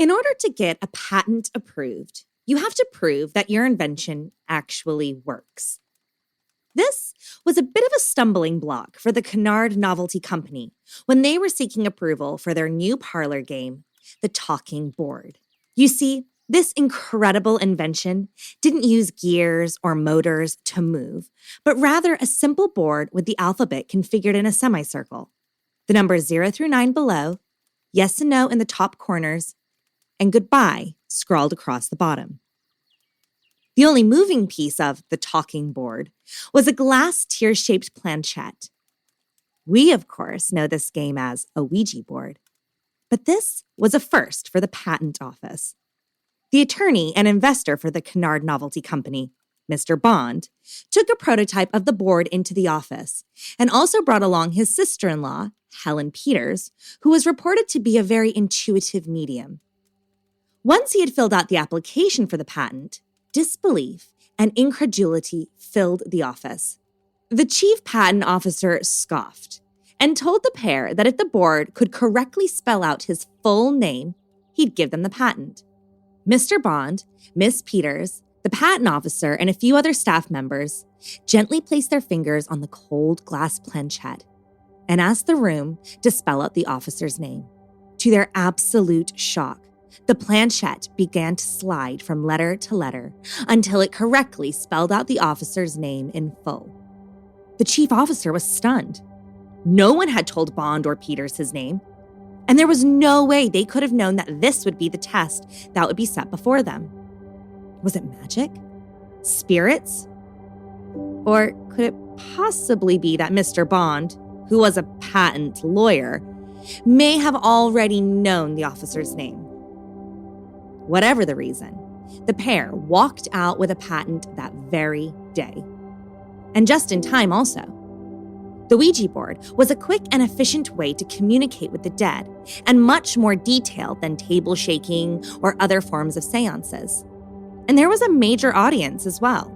In order to get a patent approved, you have to prove that your invention actually works. This was a bit of a stumbling block for the Kennard Novelty Company when they were seeking approval for their new parlor game, the talking board. You see, this incredible invention didn't use gears or motors to move, but rather a simple board with the alphabet configured in a semicircle. The numbers 0 through 9 below, yes and no in the top corners, and goodbye scrawled across the bottom. The only moving piece of the talking board was a glass tear-shaped planchette. We, of course, know this game as a Ouija board, but this was a first for the patent office. The attorney and investor for the Kennard Novelty Company, Mr. Bond, took a prototype of the board into the office and also brought along his sister-in-law, Helen Peters, who was reported to be a very intuitive medium. Once he had filled out the application for the patent, disbelief and incredulity filled the office. The chief patent officer scoffed and told the pair that if the board could correctly spell out his full name, he'd give them the patent. Mr. Bond, Miss Peters, the patent officer, and a few other staff members gently placed their fingers on the cold glass planchette and asked the room to spell out the officer's name. To their absolute shock, the planchette began to slide from letter to letter until it correctly spelled out the officer's name in full. The chief officer was stunned. No one had told Bond or Peters his name, and there was no way they could have known that this would be the test that would be set before them. Was it magic? Spirits? Or could it possibly be that Mr. Bond, who was a patent lawyer, may have already known the officer's name? Whatever the reason, the pair walked out with a patent that very day. And just in time also. The Ouija board was a quick and efficient way to communicate with the dead, and much more detailed than table shaking or other forms of seances. And there was a major audience as well.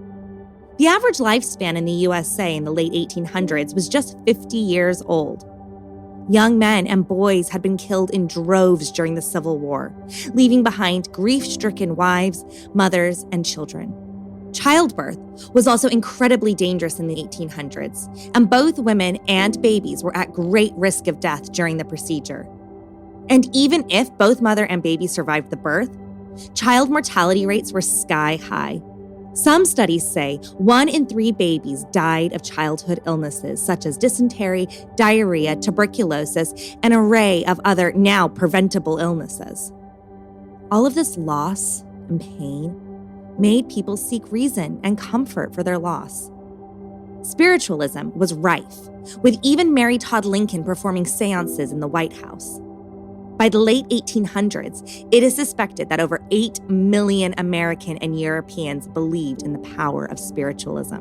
The average lifespan in the USA in the late 1800s was just 50 years old. Young men and boys had been killed in droves during the Civil War, leaving behind grief-stricken wives, mothers, and children. Childbirth was also incredibly dangerous in the 1800s, and both women and babies were at great risk of death during the procedure. And even if both mother and baby survived the birth, child mortality rates were sky high. Some studies say 1 in 3 babies died of childhood illnesses such as dysentery, diarrhea, tuberculosis, and an array of other now preventable illnesses. All of this loss and pain made people seek reason and comfort for their loss. Spiritualism was rife, with even Mary Todd Lincoln performing seances in the White House. By the late 1800s, it is suspected that over 8 million American and Europeans believed in the power of spiritualism.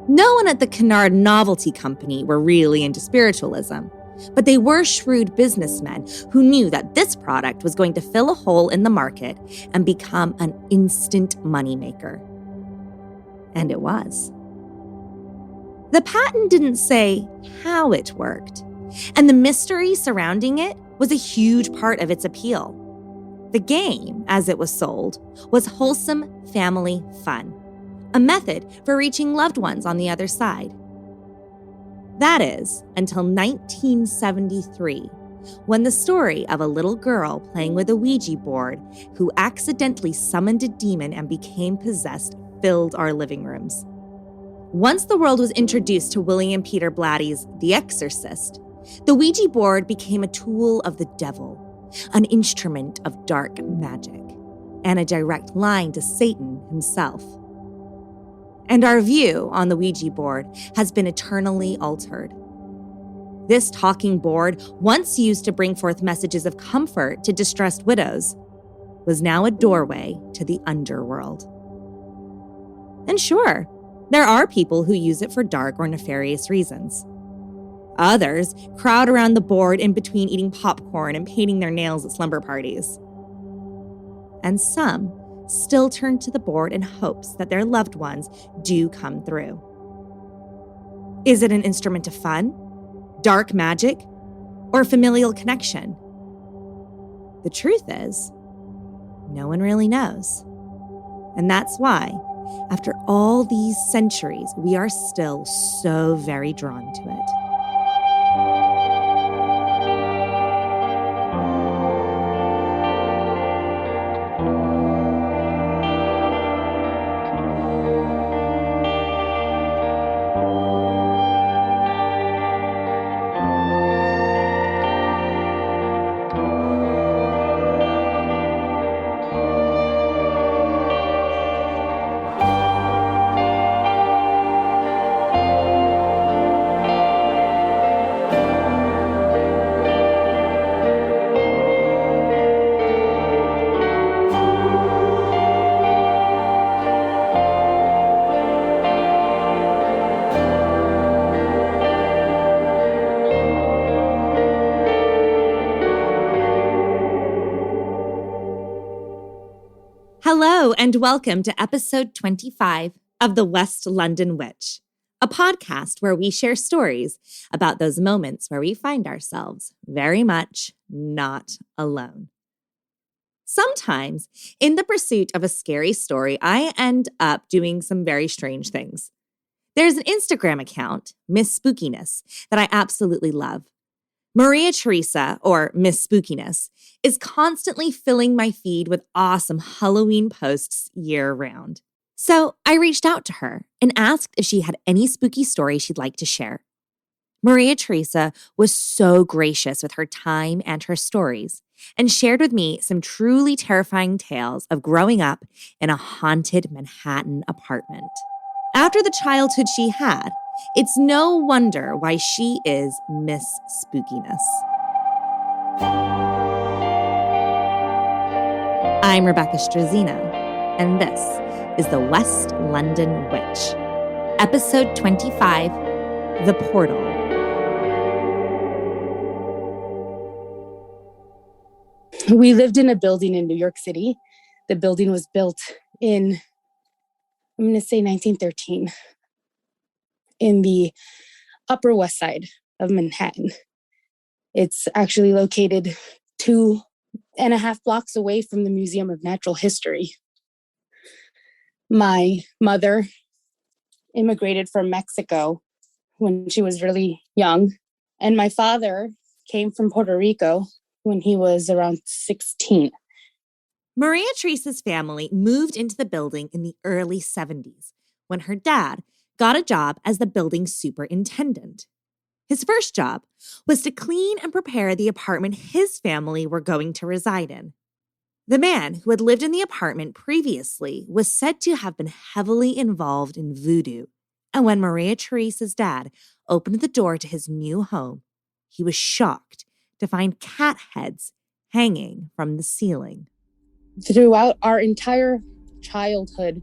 No one at the Kennard Novelty Company were really into spiritualism, but they were shrewd businessmen who knew that this product was going to fill a hole in the market and become an instant moneymaker. And it was. The patent didn't say how it worked, and the mystery surrounding it was a huge part of its appeal. The game, as it was sold, was wholesome family fun, a method for reaching loved ones on the other side. That is, until 1973, when the story of a little girl playing with a Ouija board who accidentally summoned a demon and became possessed filled our living rooms. Once the world was introduced to William Peter Blatty's The Exorcist, the Ouija board became a tool of the devil, an instrument of dark magic, and a direct line to Satan himself. And our view on the Ouija board has been eternally altered. This talking board, once used to bring forth messages of comfort to distressed widows, was now a doorway to the underworld. And sure, there are people who use it for dark or nefarious reasons. Others crowd around the board in between eating popcorn and painting their nails at slumber parties. And some still turn to the board in hopes that their loved ones do come through. Is it an instrument of fun, dark magic, or familial connection? The truth is, no one really knows. And that's why, after all these centuries, we are still so very drawn to it. Hello, and welcome to episode 25 of The West London Witch, a podcast where we share stories about those moments where we find ourselves very much not alone. Sometimes, in the pursuit of a scary story, I end up doing some very strange things. There's an Instagram account, Miss Spookiness, that I absolutely love. Maria Teresa, or Miss Spookiness, is constantly filling my feed with awesome Halloween posts year-round. So I reached out to her and asked if she had any spooky story she'd like to share. Maria Teresa was so gracious with her time and her stories, and shared with me some truly terrifying tales of growing up in a haunted Manhattan apartment. After the childhood she had, it's no wonder why she is Miss Spookiness. I'm Rebecca Strazina, and this is The West London Witch, episode 25, The Portal. We lived in a building in New York City. The building was built in, I'm going to say 1913, in the Upper West Side of Manhattan. It's actually located 2.5 blocks away from the Museum of Natural History. My mother immigrated from Mexico when she was really young, and my father came from Puerto Rico when he was around 16. Maria Teresa's family moved into the building in the early 70s when her dad got a job as the building superintendent. His first job was to clean and prepare the apartment his family were going to reside in. The man who had lived in the apartment previously was said to have been heavily involved in voodoo, and when Maria Teresa's dad opened the door to his new home, he was shocked to find cat heads hanging from the ceiling. Throughout our entire childhood,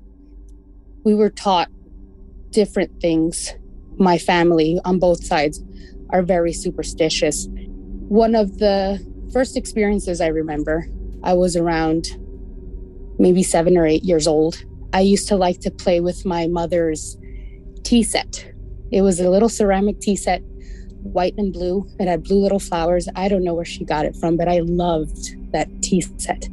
we were taught different things. My family on both sides are very superstitious. One of the first experiences I remember, I was around maybe 7 or 8 years old. I used to like to play with my mother's tea set. It was a little ceramic tea set, white and blue. It had blue little flowers. I don't know where she got it from, but I loved that tea set.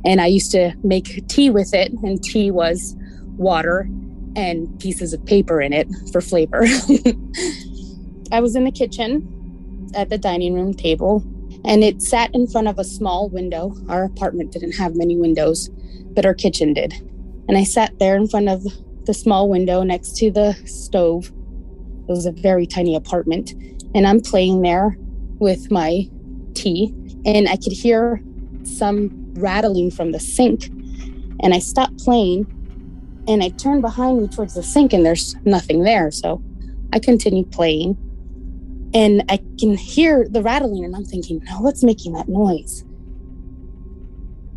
And I used to make tea with it, and tea was water and pieces of paper in it for flavor. I was in the kitchen at the dining room table, and it sat in front of a small window. Our apartment didn't have many windows, but our kitchen did. And I sat there in front of the small window next to the stove. It was a very tiny apartment. And I'm playing there with my tea, and I could hear some rattling from the sink. And I stopped playing, and I turned behind me towards the sink, and there's nothing there. So I continued playing, and I can hear the rattling, and I'm thinking, now what's making that noise?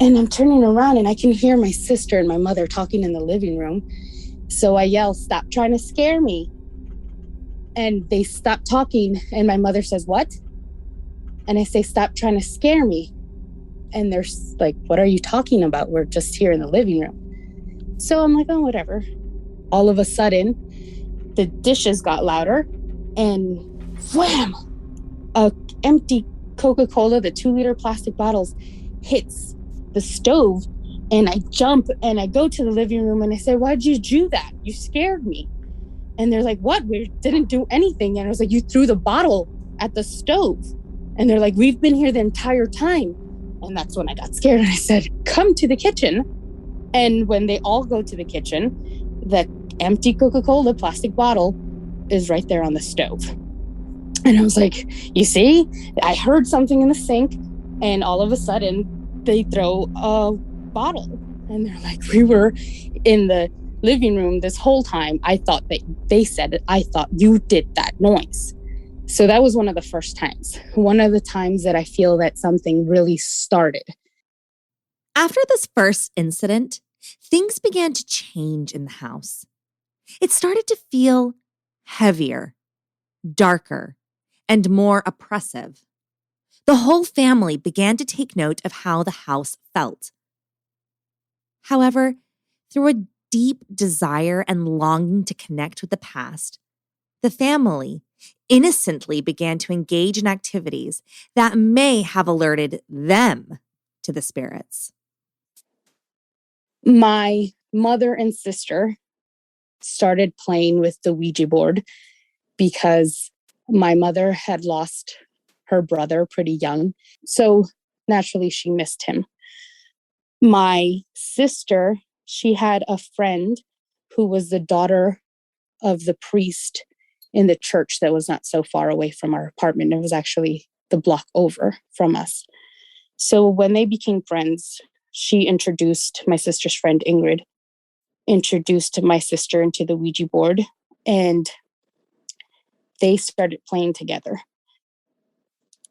And I'm turning around, and I can hear my sister and my mother talking in the living room. So I yell, "Stop trying to scare me." And they stop talking, and my mother says, "What?" And I say, "Stop trying to scare me." And they're like, "What are you talking about? We're just here in the living room." So I'm like, "Oh, whatever." All of a sudden, the dishes got louder, and wham! A empty Coca-Cola, the 2-liter plastic bottles, hits the stove And I jump and I go to the living room and I say, why'd you do that? You scared me. And they're like, what? We didn't do anything. And I was like, you threw the bottle at the stove. And they're like, we've been here the entire time. And that's when I got scared. And I said, come to the kitchen. And when they all go to the kitchen, that empty Coca-Cola plastic bottle is right there on the stove. And I was like, you see, I heard something in the sink. And all of a sudden, they throw a bottle. And they're like, we were in the living room this whole time. I thought that they said it. I thought you did that noise. So that was one of the first times. One of the times that I feel that something really started. After this first incident, things began to change in the house. It started to feel heavier, darker, and more oppressive. The whole family began to take note of how the house felt. However, through a deep desire and longing to connect with the past, the family innocently began to engage in activities that may have alerted them to the spirits. My mother and sister started playing with the Ouija board because my mother had lost her brother pretty young. So naturally, she missed him. My sister, she had a friend who was the daughter of the priest in the church that was not so far away from our apartment. It was actually the block over from us. So when they became friends, she introduced my sister's friend Ingrid, introduced my sister into the Ouija board, and they started playing together.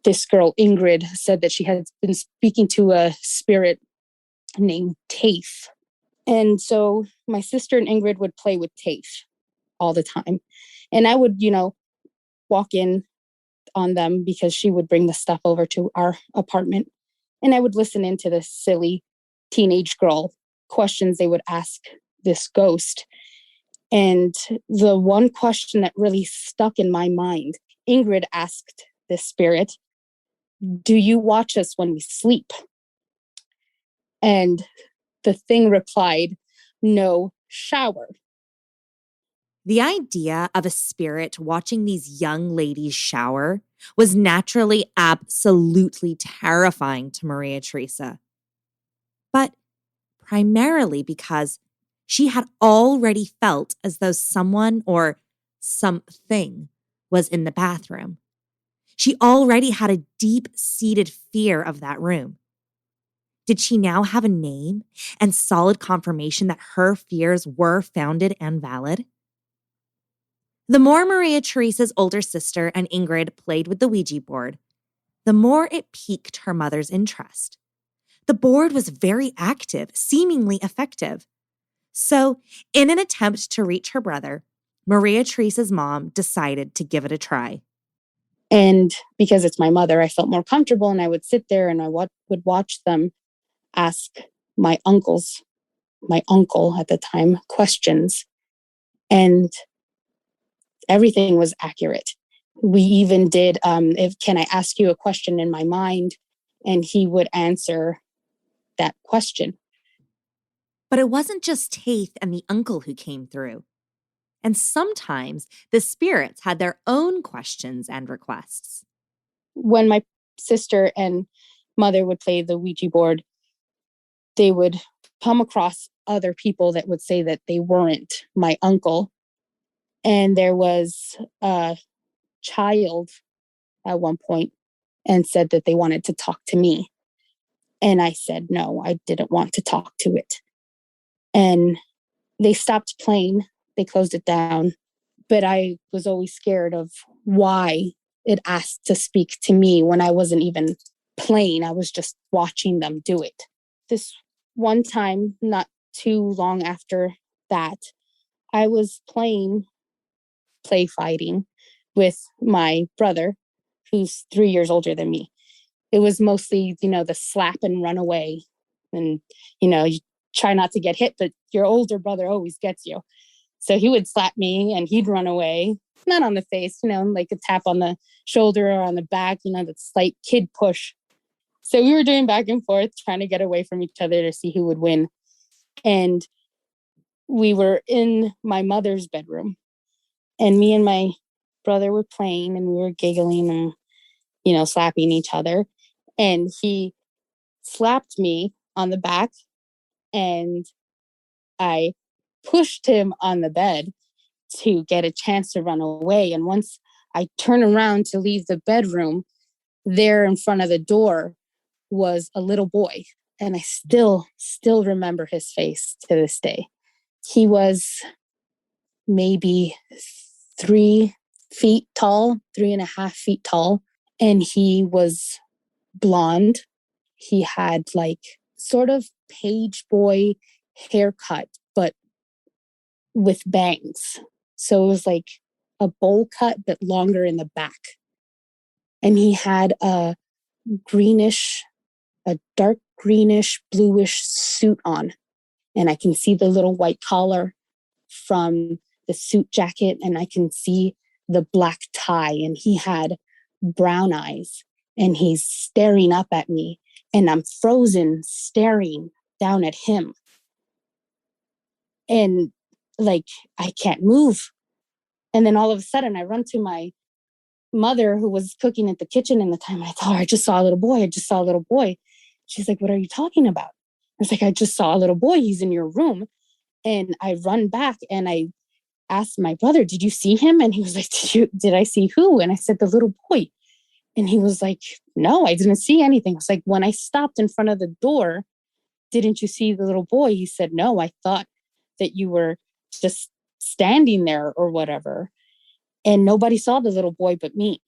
This girl, Ingrid, said that she had been speaking to a spirit named Tafe. And so my sister and Ingrid would play with Tafe all the time. And I would, walk in on them because she would bring the stuff over to our apartment. And I would listen into this silly teenage girl questions they would ask this ghost. And the one question that really stuck in my mind, Ingrid asked this spirit, do you watch us when we sleep? And the thing replied, no, shower. The idea of a spirit watching these young ladies shower was naturally absolutely terrifying to Maria Teresa. But primarily because she had already felt as though someone or something was in the bathroom. She already had a deep-seated fear of that room. Did she now have a name and solid confirmation that her fears were founded and valid? The more Maria Teresa's older sister and Ingrid played with the Ouija board, the more it piqued her mother's interest. The board was very active, seemingly effective. So, in an attempt to reach her brother, Maria Teresa's mom decided to give it a try. And because it's my mother, I felt more comfortable, and I would sit there and I would watch them ask my uncle at the time, questions. And everything was accurate. We even did, can I ask you a question in my mind? And he would answer that question. But it wasn't just Taith and the uncle who came through. And sometimes the spirits had their own questions and requests. When my sister and mother would play the Ouija board, they would come across other people that would say that they weren't my uncle. And there was a child at one point and said that they wanted to talk to me. And I said, no, I didn't want to talk to it. And they stopped playing. They closed it down. But I was always scared of why it asked to speak to me when I wasn't even playing. I was just watching them do it. This one time, not too long after that, I was play fighting with my brother, who's 3 years older than me. It was mostly, the slap and run away. And, you try not to get hit, but your older brother always gets you. So he would slap me and he'd run away, not on the face, like a tap on the shoulder or on the back, that slight kid push. So we were doing back and forth, trying to get away from each other to see who would win. And we were in my mother's bedroom, and me and my brother were playing, and we were giggling and, slapping each other. And he slapped me on the back, and I pushed him on the bed to get a chance to run away. And once I turned around to leave the bedroom, there in front of the door was a little boy. And I still remember his face to this day. He was maybe 3 feet tall, 3.5 feet tall. And he was blonde. He had like sort of page boy haircut, but with bangs. So it was like a bowl cut, but longer in the back. And he had a dark greenish, bluish suit on. And I can see the little white collar from the suit jacket, and I can see the black tie, and he had brown eyes, and he's staring up at me, and I'm frozen staring down at him. And like, I can't move. And then all of a sudden I run to my mother, who was cooking at the kitchen in the time. I told her, I just saw a little boy. She's like, what are you talking about? I was like, I just saw a little boy. He's in your room. And I run back and I asked my brother, did you see him? And he was like, did I see who? And I said, the little boy. And he was like, no, I didn't see anything. I was like, when I stopped in front of the door, didn't you see the little boy? He said, no, I thought that you were just standing there or whatever. And nobody saw the little boy but me.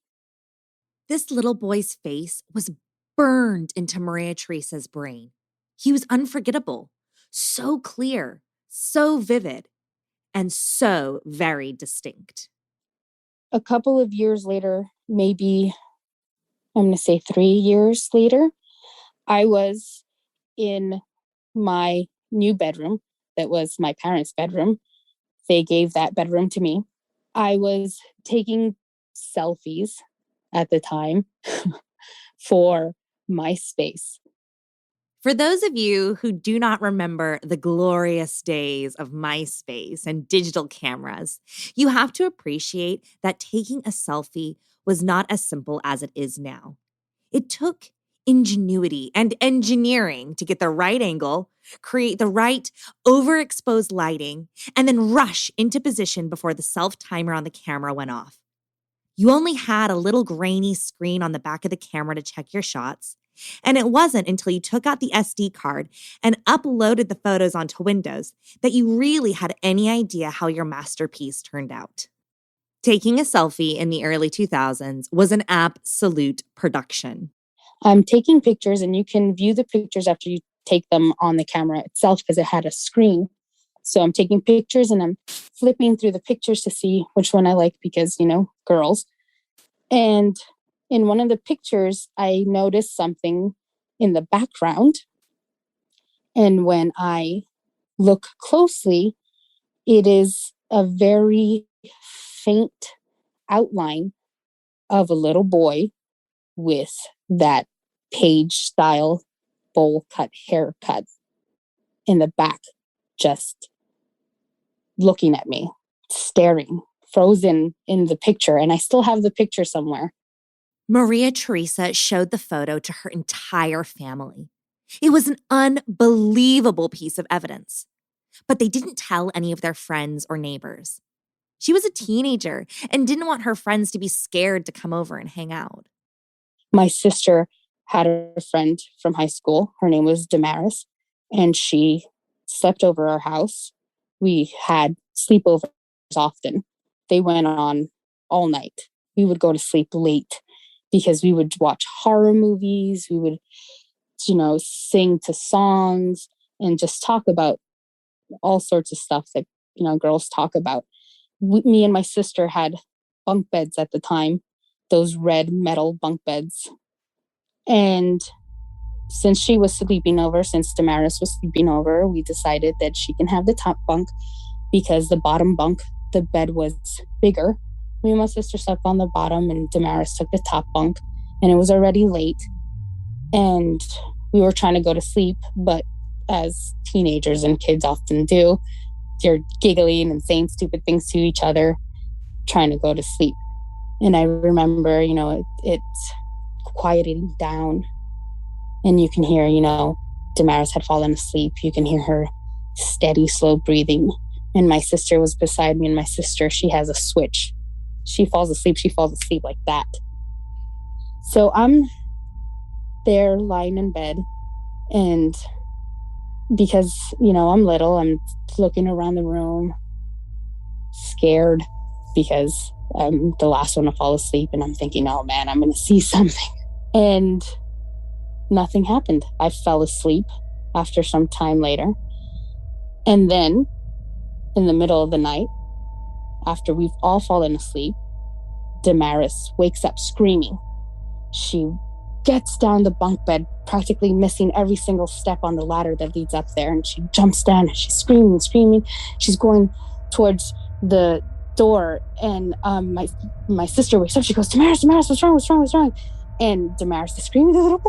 This little boy's face was burned into Maria Teresa's brain. He was unforgettable, so clear, so vivid, and so very distinct. A couple of years later, maybe I'm going to say 3 years later, I was in my new bedroom that was my parents' bedroom. They gave that bedroom to me. I was taking selfies at the time for MySpace. For those of you who do not remember the glorious days of MySpace and digital cameras, you have to appreciate that taking a selfie was not as simple as it is now. It took ingenuity and engineering to get the right angle, create the right overexposed lighting, and then rush into position before the self-timer on the camera went off. You only had a little grainy screen on the back of the camera to check your shots, and it wasn't until you took out the SD card and uploaded the photos onto Windows that you really had any idea how your masterpiece turned out. Taking a selfie in the early 2000s was an absolute production. I'm taking pictures, and you can view the pictures after you take them on the camera itself because it had a screen. So I'm taking pictures and I'm flipping through the pictures to see which one I like because, girls. And in one of the pictures, I noticed something in the background. And when I look closely, it is a very faint outline of a little boy with that page style bowl cut haircut in the back, just looking at me, staring, frozen in the picture. And I still have the picture somewhere. Maria Teresa showed the photo to her entire family. It was an unbelievable piece of evidence, but they didn't tell any of their friends or neighbors. She was a teenager and didn't want her friends to be scared to come over and hang out. My sister had a friend from high school. Her name was Damaris, and she slept over our house. We had sleepovers often. They went on all night. We would go to sleep late because we would watch horror movies. We would, sing to songs and just talk about all sorts of stuff that, girls talk about. Me and my sister had bunk beds at the time, those red metal bunk beds. And since Damaris was sleeping over, we decided that she can have the top bunk because the bottom bunk, the bed was bigger. Me and my sister slept on the bottom and Damaris took the top bunk, and it was already late. And we were trying to go to sleep, but as teenagers and kids often do, you're giggling and saying stupid things to each other, trying to go to sleep. And I remember, it's quieting down, and you can hear, Damaris had fallen asleep. You can hear her steady, slow breathing. And my sister was beside me, and my sister, she has a switch. She falls asleep like that. So I'm there lying in bed, and because, I'm little, I'm looking around the room, scared, because I'm the last one to fall asleep, and I'm thinking, oh man, I'm going to see something. And nothing happened. I fell asleep after some time later. And then in the middle of the night, after we've all fallen asleep, Damaris wakes up screaming. She gets down the bunk bed, practically missing every single step on the ladder that leads up there. And she jumps down and she's screaming. She's going towards the door. And my sister wakes up. She goes, Damaris, what's wrong? And Damaris is screaming, the little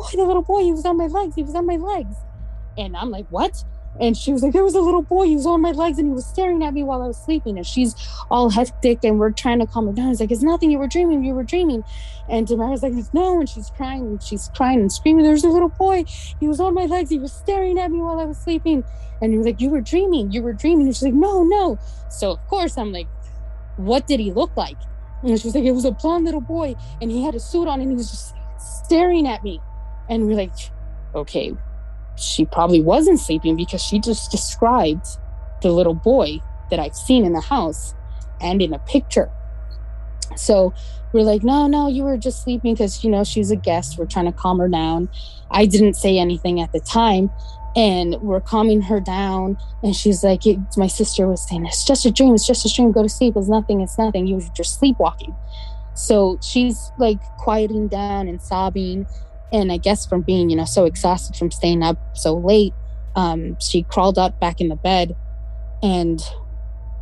boy, he was on my legs. And I'm like, what? And she was like, there was a little boy, he was on my legs and he was staring at me while I was sleeping. And she's all hectic and we're trying to calm her down. It's like, it's nothing, you were dreaming. And Damaris like, no, and she's crying and screaming, there's a little boy, he was on my legs, he was staring at me while I was sleeping. And he was like, you were dreaming. And she's like, no. So of course I'm like, what did he look like? And she was like, it was a blonde little boy and he had a suit on and he was just staring at me. And we're like, okay, she probably wasn't sleeping because she just described the little boy that I've seen in the house and in a picture. So we're like, no, you were just sleeping because, she's a guest. We're trying to calm her down. I didn't say anything at the time. And we're calming her down. And she's like, my sister was saying, it's just a dream. Go to sleep. It's nothing. You were just sleepwalking. So she's like quieting down and sobbing. And I guess from being, so exhausted from staying up so late, she crawled up back in the bed. And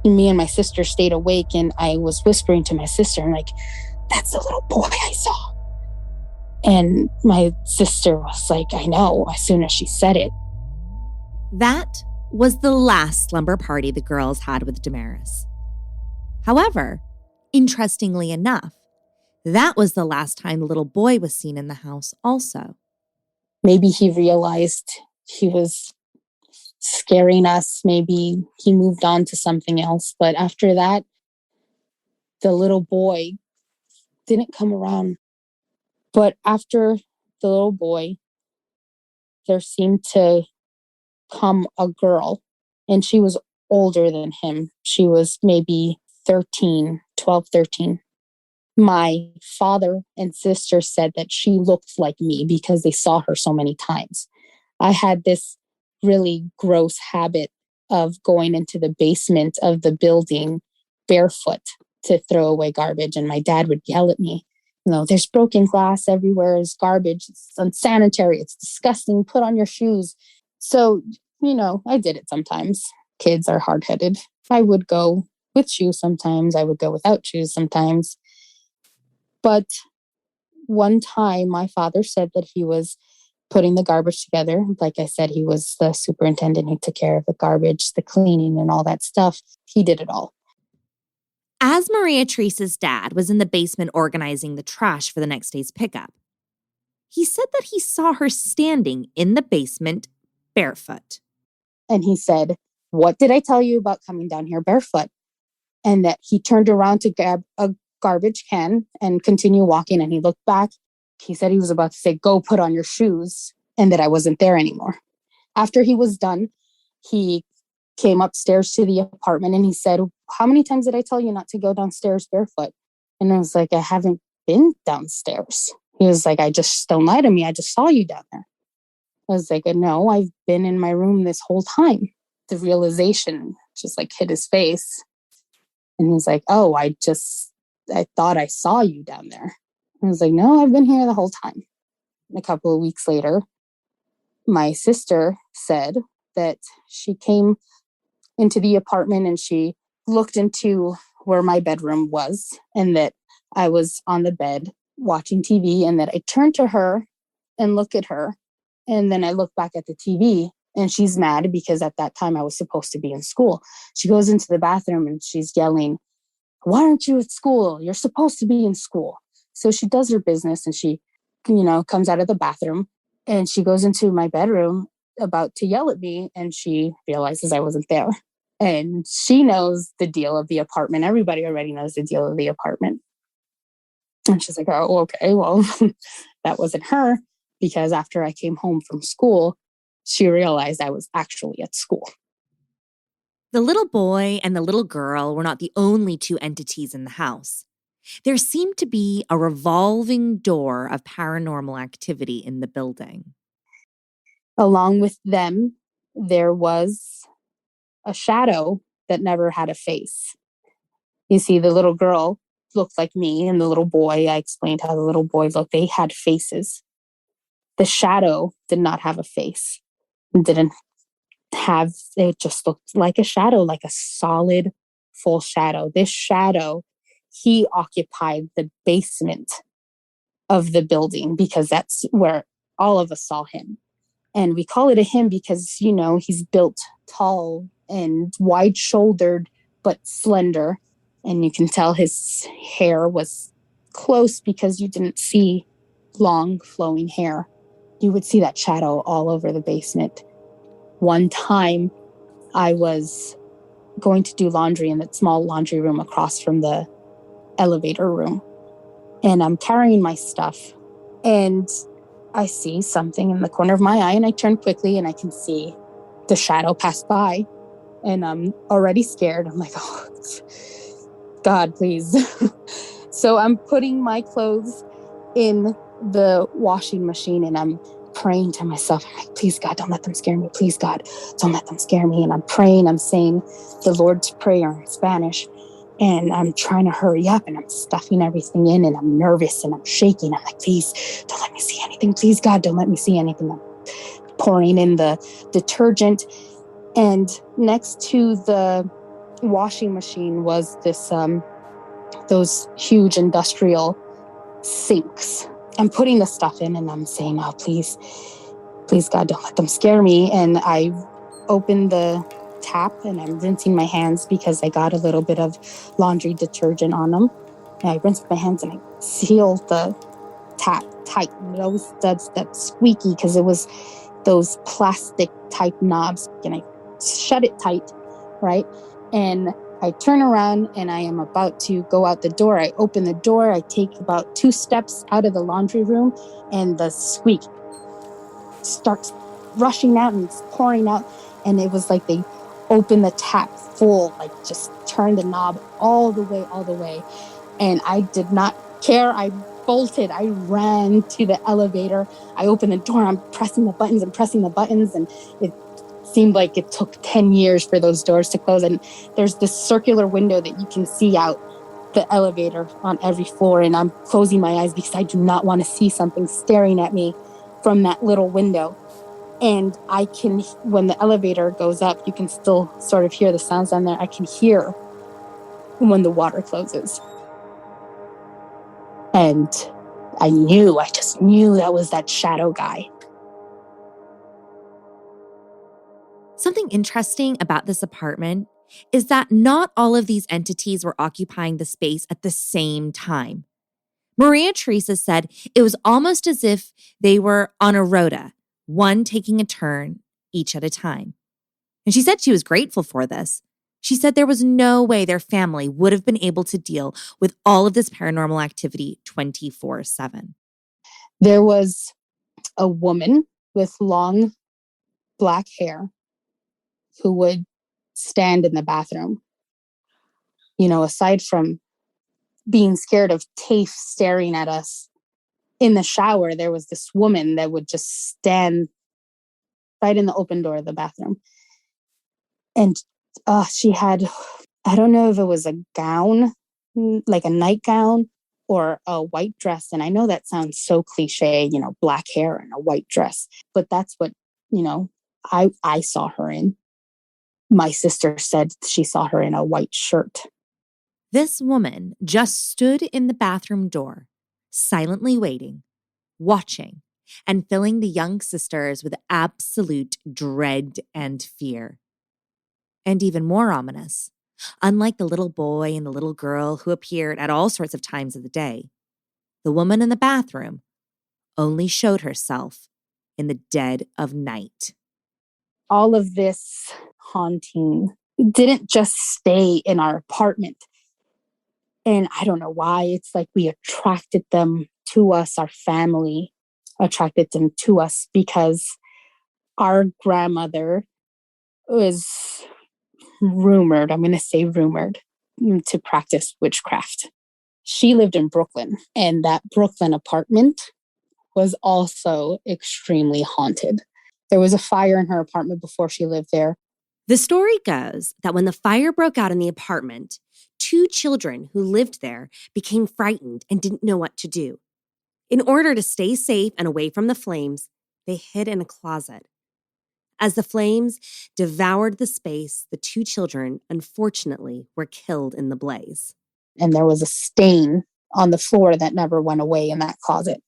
me and my sister stayed awake. And I was whispering to my sister, I'm like, that's the little boy I saw. And my sister was like, I know, as soon as she said it. That was the last slumber party the girls had with Damaris. However, interestingly enough, that was the last time the little boy was seen in the house also. Maybe he realized he was scaring us. Maybe he moved on to something else. But after that, the little boy didn't come around. But after the little boy, there seemed to come a girl, and she was older than him. She was maybe 13. My father and sister said that she looked like me because they saw her so many times. I had this really gross habit of going into the basement of the building barefoot to throw away garbage. And my dad would yell at me, there's broken glass everywhere, there's garbage, it's unsanitary, it's disgusting, put on your shoes. So, I did it sometimes. Kids are hard-headed. I would go with shoes sometimes. I would go without shoes sometimes. But one time my father said that he was putting the garbage together. Like I said, he was the superintendent. He took care of the garbage, the cleaning, and all that stuff. He did it all. As Maria Teresa's dad was in the basement organizing the trash for the next day's pickup, he said that he saw her standing in the basement barefoot. And he said, what did I tell you about coming down here barefoot? And that he turned around to grab a garbage can and continue walking. And he looked back. He said he was about to say, go put on your shoes, and that I wasn't there anymore. After he was done, he came upstairs to the apartment and he said, how many times did I tell you not to go downstairs barefoot? And I was like, I haven't been downstairs. He was like, don't lie to me. I just saw you down there. I was like, no, I've been in my room this whole time. The realization just like hit his face. And he was like, oh, I thought I saw you down there. I was like, no, I've been here the whole time. And a couple of weeks later, my sister said that she came into the apartment and she looked into where my bedroom was, and that I was on the bed watching TV, and that I turned to her and look at her. And then I look back at the TV and she's mad because at that time I was supposed to be in school. She goes into the bathroom and she's yelling, "Why aren't you at school? You're supposed to be in school." So she does her business and she, comes out of the bathroom and she goes into my bedroom about to yell at me, and she realizes I wasn't there. And she knows the deal of the apartment. Everybody already knows the deal of the apartment. And she's like, "Oh, okay, well, that wasn't her," because after I came home from school, she realized I was actually at school. The little boy and the little girl were not the only two entities in the house. There seemed to be a revolving door of paranormal activity in the building. Along with them, there was a shadow that never had a face. You see, the little girl looked like me, and the little boy, I explained how the little boy looked. They had faces. The shadow did not have a face. It just looked like a shadow, like a solid, full shadow. This shadow, he occupied the basement of the building because that's where all of us saw him. And we call it a him because, he's built tall and wide shouldered, but slender. And you can tell his hair was close because you didn't see long flowing hair. You would see that shadow all over the basement. One time I was going to do laundry in that small laundry room across from the elevator room. And I'm carrying my stuff and I see something in the corner of my eye, and I turn quickly and I can see the shadow pass by, and I'm already scared. I'm like, "Oh, God, please." So I'm putting my clothes in the washing machine and I'm praying to myself. I'm like, "Please, God, don't let them scare me. Please, God, don't let them scare me." And I'm praying, I'm saying the Lord's Prayer in Spanish. And I'm trying to hurry up and I'm stuffing everything in and I'm nervous and I'm shaking. I'm like, "Please don't let me see anything. Please, God, don't let me see anything." I'm pouring in the detergent. And next to the washing machine was those huge industrial sinks. I'm putting the stuff in and I'm saying, "Oh, please, please, God, don't let them scare me." And I open the tap and I'm rinsing my hands because I got a little bit of laundry detergent on them. And I rinsed my hands and I sealed the tap tight. And it always does that squeaky because it was those plastic type knobs. And I shut it tight, right? And I turn around and I am about to go out the door. I open the door. I take about 2 steps out of the laundry room and the squeak starts rushing out and it's pouring out. And it was like they opened the tap full, like just turned the knob all the way. And I did not care. I bolted. I ran to the elevator. I opened the door. I'm pressing the buttons and it seemed like it took 10 years for those doors to close. And there's this circular window that you can see out the elevator on every floor. And I'm closing my eyes because I do not want to see something staring at me from that little window. And when the elevator goes up, you can still sort of hear the sounds down there. I can hear when the water closes. And I just knew that was that shadow guy. Something interesting about this apartment is that not all of these entities were occupying the space at the same time. Maria Teresa said it was almost as if they were on a rota, one taking a turn each at a time. And she said she was grateful for this. She said there was no way their family would have been able to deal with all of this paranormal activity 24/7. There was a woman with long black hair who would stand in the bathroom. Aside from being scared of Tafe staring at us in the shower, there was this woman that would just stand right in the open door of the bathroom. And she had, I don't know if it was a gown, like a nightgown or a white dress. And I know that sounds so cliche, black hair and a white dress, but that's what, I saw her in. My sister said she saw her in a white shirt. This woman just stood in the bathroom door, silently waiting, watching, and filling the young sisters with absolute dread and fear. And even more ominous, unlike the little boy and the little girl who appeared at all sorts of times of the day, the woman in the bathroom only showed herself in the dead of night. All of this haunting didn't just stay in our apartment. And I don't know why. It's like we attracted them to us, our family attracted them to us because our grandmother was rumored, I'm going to say rumored, to practice witchcraft. She lived in Brooklyn, and that Brooklyn apartment was also extremely haunted. There was a fire in her apartment before she lived there. The story goes that when the fire broke out in the apartment, 2 children who lived there became frightened and didn't know what to do. In order to stay safe and away from the flames, they hid in a closet. As the flames devoured the space, the 2 children, unfortunately, were killed in the blaze. And there was a stain on the floor that never went away in that closet.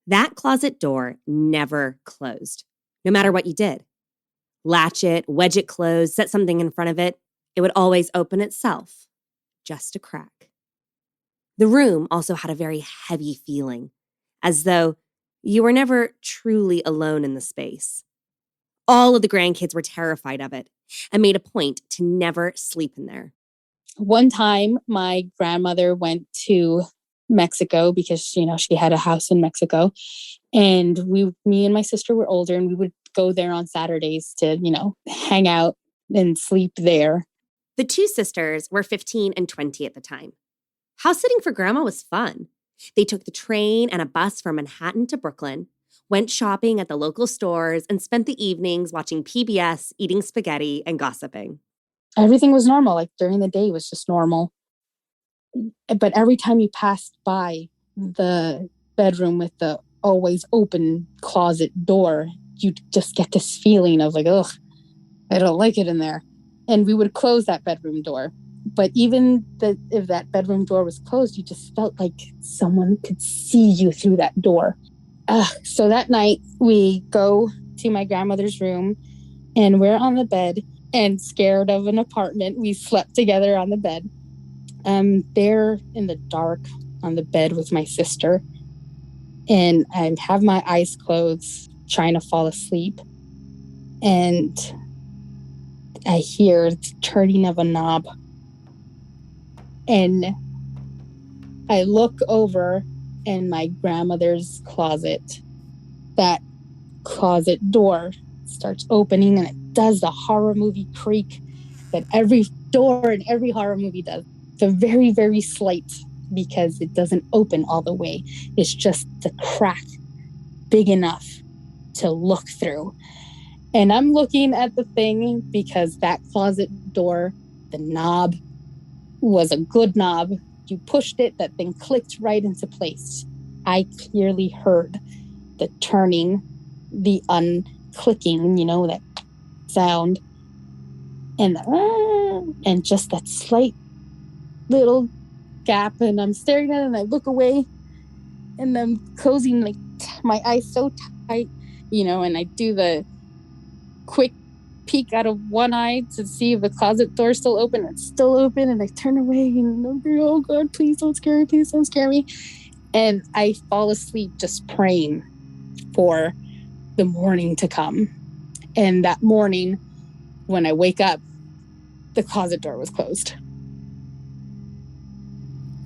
That closet door never closed, no matter what you did. Latch it, wedge it closed, set something in front of it, it would always open itself, just a crack. The room also had a very heavy feeling, as though you were never truly alone in the space. All of the grandkids were terrified of it and made a point to never sleep in there. One time, my grandmother went to Mexico because, she had a house in Mexico. And me and my sister were older, and we would go there on Saturdays to, hang out and sleep there. The 2 sisters were 15 and 20 at the time. House sitting for Grandma was fun. They took the train and a bus from Manhattan to Brooklyn, went shopping at the local stores, and spent the evenings watching PBS, eating spaghetti, and gossiping. Everything was normal. Like during the day, it was just normal. But every time you passed by the bedroom with the always open closet door, you just get this feeling of like, ugh, I don't like it in there. And we would close that bedroom door. But even if that bedroom door was closed, you just felt like someone could see you through that door. So that night, we go to my grandmother's room, and we're on the bed and scared of an apartment. We slept together on the bed. I'm there in the dark on the bed with my sister, and I have my eyes closed, trying to fall asleep. And I hear the turning of a knob. And I look over in my grandmother's closet. That closet door starts opening, and it does the horror movie creak that every door in every horror movie does. The very, very slight, because it doesn't open all the way. It's just the crack big enough to look through. And I'm looking at the thing because that closet door, the knob was a good knob. You pushed it, that thing clicked right into place. I clearly heard the turning, the unclicking, that sound, and just that slight little gap. And I'm staring at it, and I look away, and I'm closing my eyes so tight, and I do the quick peek out of one eye to see if the closet door is still open. It's still open, and I turn away, and I'm like, oh God, please don't scare me, please don't scare me. And I fall asleep just praying for the morning to come. And that morning, when I wake up, the closet door was closed.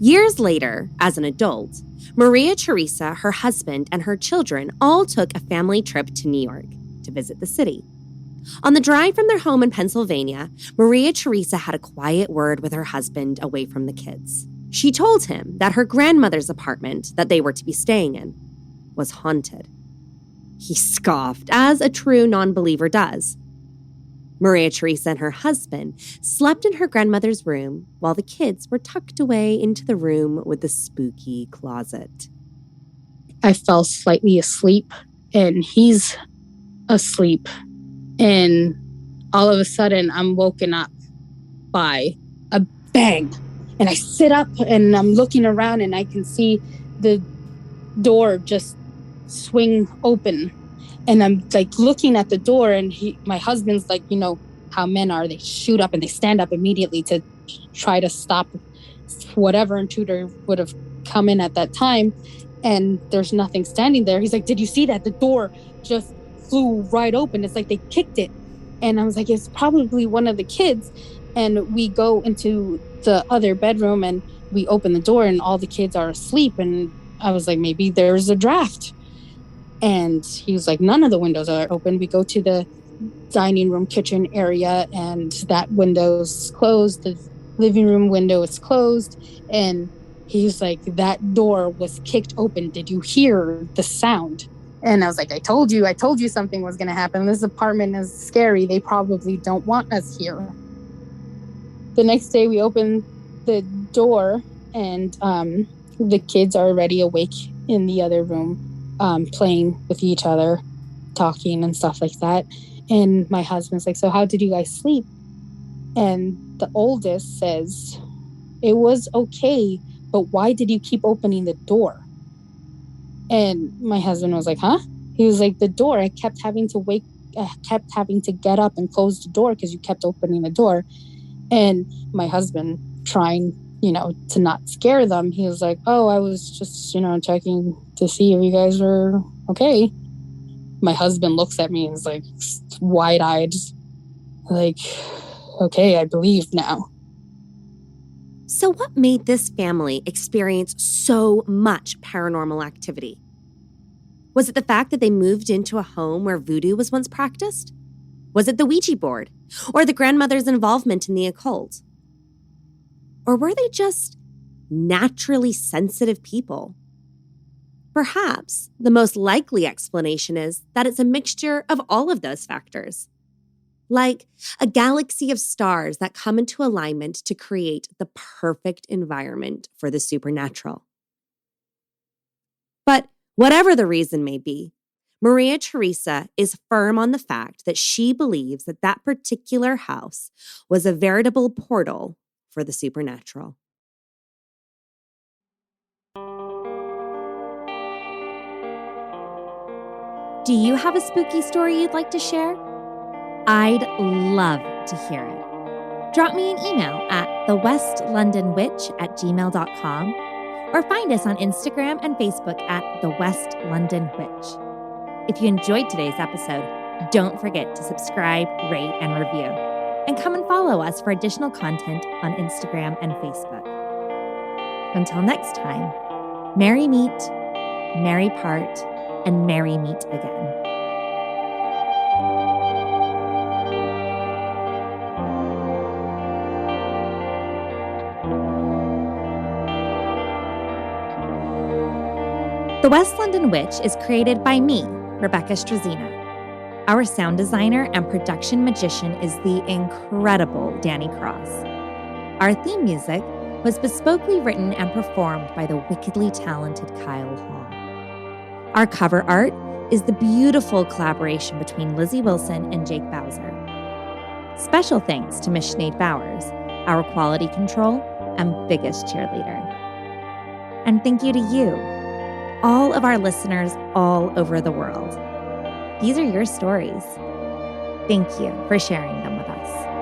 Years later, as an adult, Maria Teresa, her husband, and her children all took a family trip to New York to visit the city. On the drive from their home in Pennsylvania, Maria Teresa had a quiet word with her husband away from the kids. She told him that her grandmother's apartment that they were to be staying in was haunted. He scoffed, as a true non-believer does. Maria Teresa and her husband slept in her grandmother's room while the kids were tucked away into the room with the spooky closet. I fell slightly asleep, and he's asleep. And all of a sudden, I'm woken up by a bang. And I sit up, and I'm looking around, and I can see the door just swing open. And I'm like looking at the door, and my husband's like, how men are, they shoot up and they stand up immediately to try to stop whatever intruder would have come in at that time. And there's nothing standing there. He's like, did you see that? The door just flew right open. It's like they kicked it. And I was like, it's probably one of the kids. And we go into the other bedroom and we open the door and all the kids are asleep. And I was like, maybe there's a draft. And he was like, none of the windows are open. We go to the dining room, kitchen area, and that window's closed. The living room window is closed. And he's like, that door was kicked open. Did you hear the sound? And I was like, I told you something was going to happen. This apartment is scary. They probably don't want us here. The next day we open the door and the kids are already awake in the other room, playing with each other, talking and stuff like that. And my husband's like, so how did you guys sleep? And the oldest says, it was okay, but why did you keep opening the door? And my husband was like, huh? He was like, the door, I kept having to get up and close the door because you kept opening the door. And my husband, trying, to not scare them, he was like, oh, I was just, checking to see if you guys were okay. My husband looks at me and is like wide-eyed, like, okay, I believe now. So what made this family experience so much paranormal activity? Was it the fact that they moved into a home where voodoo was once practiced? Was it the Ouija board? Or the grandmother's involvement in the occult? Or were they just naturally sensitive people? Perhaps the most likely explanation is that it's a mixture of all of those factors. Like a galaxy of stars that come into alignment to create the perfect environment for the supernatural. But whatever the reason may be, Maria Teresa is firm on the fact that she believes that that particular house was a veritable portal for the supernatural. Do you have a spooky story you'd like to share? I'd love to hear it. Drop me an email at thewestlondonwitch@gmail.com or find us on Instagram and Facebook at The West London Witch. If you enjoyed today's episode, don't forget to subscribe, rate, and review. And come and follow us for additional content on Instagram and Facebook. Until next time, merry meet, merry part, and merry meet again. The West London Witch is created by me, Rebecca Strazina. Our sound designer and production magician is the incredible Danny Cross. Our theme music was bespokely written and performed by the wickedly talented Kyle Hall. Our cover art is the beautiful collaboration between Lizzie Wilson and Jake Bowser. Special thanks to Miss Sinead Bowers, our quality control and biggest cheerleader. And thank you to you, all of our listeners all over the world. These are your stories. Thank you for sharing them with us.